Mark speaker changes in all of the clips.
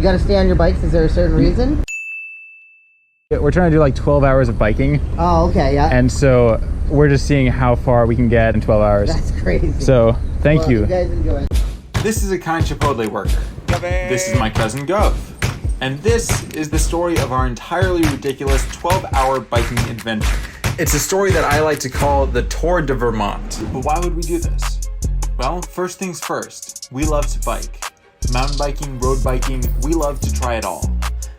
Speaker 1: gotta stay on your bikes? Is there a certain reason?
Speaker 2: We're trying to do like 12 hours of biking.
Speaker 1: Oh, okay, yeah.
Speaker 2: And so we're just seeing how far we can get in 12 hours.
Speaker 1: That's crazy.
Speaker 2: So thank you.
Speaker 1: You guys enjoy.
Speaker 3: This is a kind Chipotle worker. This is my cousin Gov. And this is the story of our entirely ridiculous 12-hour biking adventure. It's a story that I like to call the Tour de Vermont. But why would we do this? Well, first things first, we love to bike. Mountain biking, road biking, we love to try it all.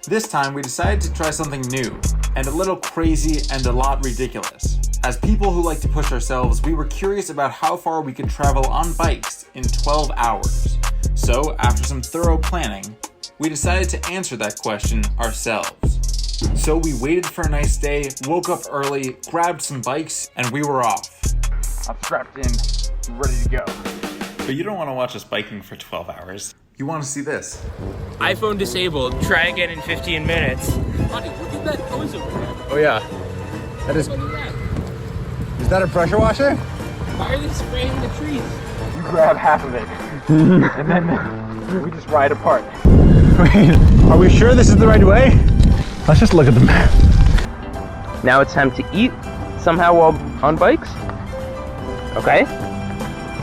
Speaker 3: This time we decided to try something new, and a little crazy and a lot ridiculous. As people who like to push ourselves, we were curious about how far we could travel on bikes in 12 hours. So, after some thorough planning, we decided to answer that question ourselves. So we waited for a nice day, woke up early, grabbed some bikes, and we were off. I'm strapped in, ready to go. But you don't want to watch us biking for 12 hours. You want to see this.
Speaker 4: iPhone disabled. Try again in 15 minutes. Honey, look at that hose over there.
Speaker 2: Oh yeah. That is.
Speaker 4: Look at that.
Speaker 2: Is that a pressure washer?
Speaker 4: Why are they spraying the trees?
Speaker 3: You grab half of it, and then we just ride apart.
Speaker 2: Wait, are we sure this is the right way? Let's just look at the map.
Speaker 4: Now it's time to eat, somehow while on bikes. Okay.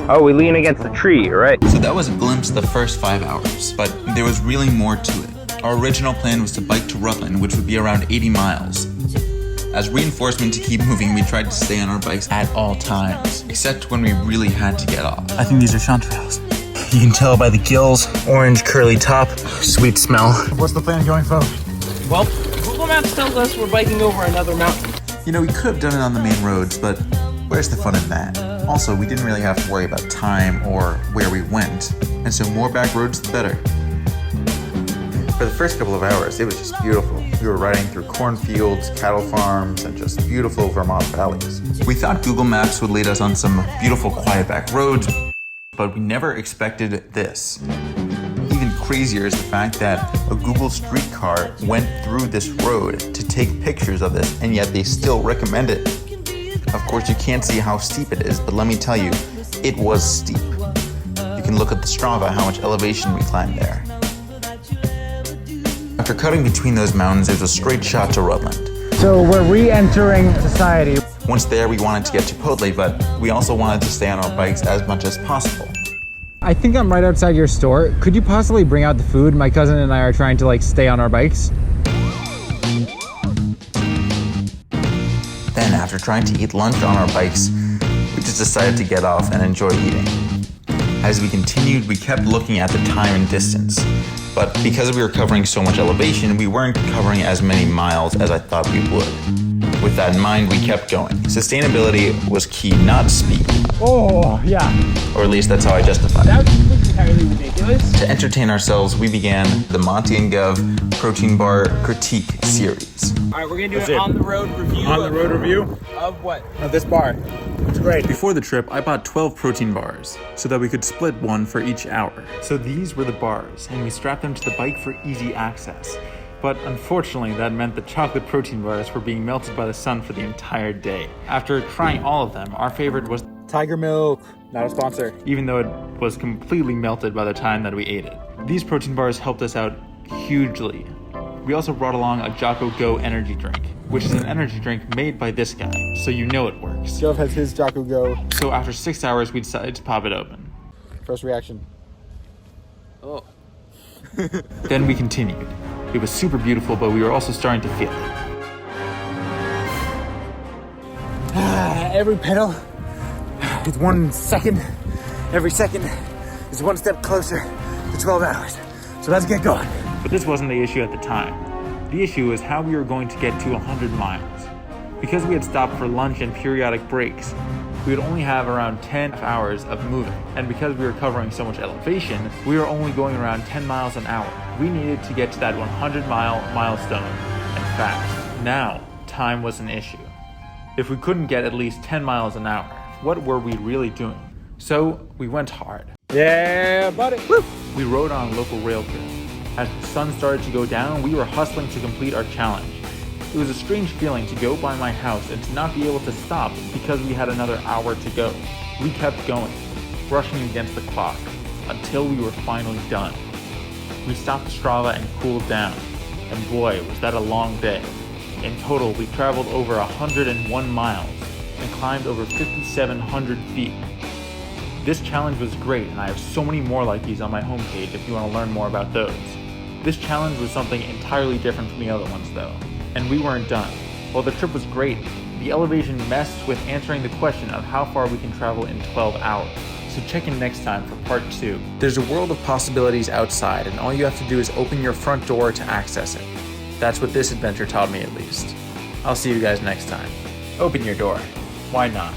Speaker 4: Oh, we lean against the tree, right?
Speaker 3: So that was a glimpse of the first 5 hours, but there was really more to it. Our original plan was to bike to Rutland, which would be around 80 miles. As reinforcement to keep moving, we tried to stay on our bikes at all times, except when we really had to get off.
Speaker 2: I think these are chanterelles.
Speaker 3: You can tell by the gills, orange curly top, sweet smell.
Speaker 2: What's the plan going forward?
Speaker 4: Well, Google Maps tells us we're biking over another mountain.
Speaker 3: You know, we could have done it on the main roads, but where's the fun in that? Also, we didn't really have to worry about time or where we went, and so more back roads the better. For the first couple of hours, it was just beautiful. We were riding through cornfields, cattle farms, and just beautiful Vermont valleys. We thought Google Maps would lead us on some beautiful quiet back roads, but we never expected this. Even crazier is the fact that a Google streetcar went through this road to take pictures of this, and yet they still recommend it. Of course, you can't see how steep it is, but let me tell you, it was steep. You can look at the Strava, how much elevation we climbed there. After cutting between those mountains, there's a straight shot to Rutland.
Speaker 2: So we're re-entering society.
Speaker 3: Once there, we wanted to get Chipotle, but we also wanted to stay on our bikes as much as possible.
Speaker 2: I think I'm right outside your store. Could you possibly bring out the food? My cousin and I are trying to stay on our bikes.
Speaker 3: Then, after trying to eat lunch on our bikes, we just decided to get off and enjoy eating. As we continued, we kept looking at the time and distance. But because we were covering so much elevation, we weren't covering as many miles as I thought we would. With that in mind, we kept going. Sustainability was key, not speed.
Speaker 2: Oh, yeah.
Speaker 3: Or at least that's how I justified
Speaker 4: That
Speaker 3: it.
Speaker 4: was entirely ridiculous.
Speaker 3: To entertain ourselves, we began the Monty and Gov Protein Bar Critique series.
Speaker 4: All right, we're gonna do an on-the-road review.
Speaker 2: On-the-road review
Speaker 4: Of what?
Speaker 2: of this bar. It's great.
Speaker 3: Before the trip, I bought 12 protein bars so that we could split one for each hour. So these were the bars, and we strapped them to the bike for easy access. But unfortunately, that meant the chocolate protein bars were being melted by the sun for the entire day. After trying all of them, our favorite was
Speaker 2: Tiger Milk, not a sponsor.
Speaker 3: even though it was completely melted by the time that we ate it. These protein bars helped us out hugely. We also brought along a Jocko Go energy drink, which is an energy drink made by this guy, so you know it works.
Speaker 2: Gov has his Jocko Go.
Speaker 3: So after 6 hours, we decided to pop it open.
Speaker 2: First reaction.
Speaker 4: Oh.
Speaker 3: Then we continued. It was super beautiful, but we were also starting to feel it.
Speaker 2: Every pedal is 1 second. Every second is one step closer to 12 hours. So let's get going.
Speaker 3: But this wasn't the issue at the time. The issue was how we were going to get to 100 miles. Because we had stopped for lunch and periodic breaks, we would only have around 10 hours of moving. And because we were covering so much elevation, we were only going around 10 miles an hour. We needed to get to that 100-mile milestone, and fast. Now, time was an issue. If we couldn't get at least 10 miles an hour, what were we really doing? So, we went hard.
Speaker 2: Yeah, buddy. Woo.
Speaker 3: We rode on a local rail trail. As the sun started to go down, we were hustling to complete our challenge. It was a strange feeling to go by my house and to not be able to stop because we had another hour to go. We kept going, rushing against the clock, until we were finally done.
Speaker 5: We stopped Strava and cooled down, and boy, was that a long day. In total, we traveled over 101 miles and climbed over 5,700 feet. This challenge was great, and I have so many more like these on my homepage if you want to learn more about those. This challenge was something entirely different from the other ones though, and we weren't done. While the trip was great, the elevation messed with answering the question of how far we can travel in 12 hours. So check in next time for part 2.
Speaker 3: There's a world of possibilities outside, and all you have to do is open your front door to access it. That's what this adventure taught me, at least. I'll see you guys next time. Open your door. Why not?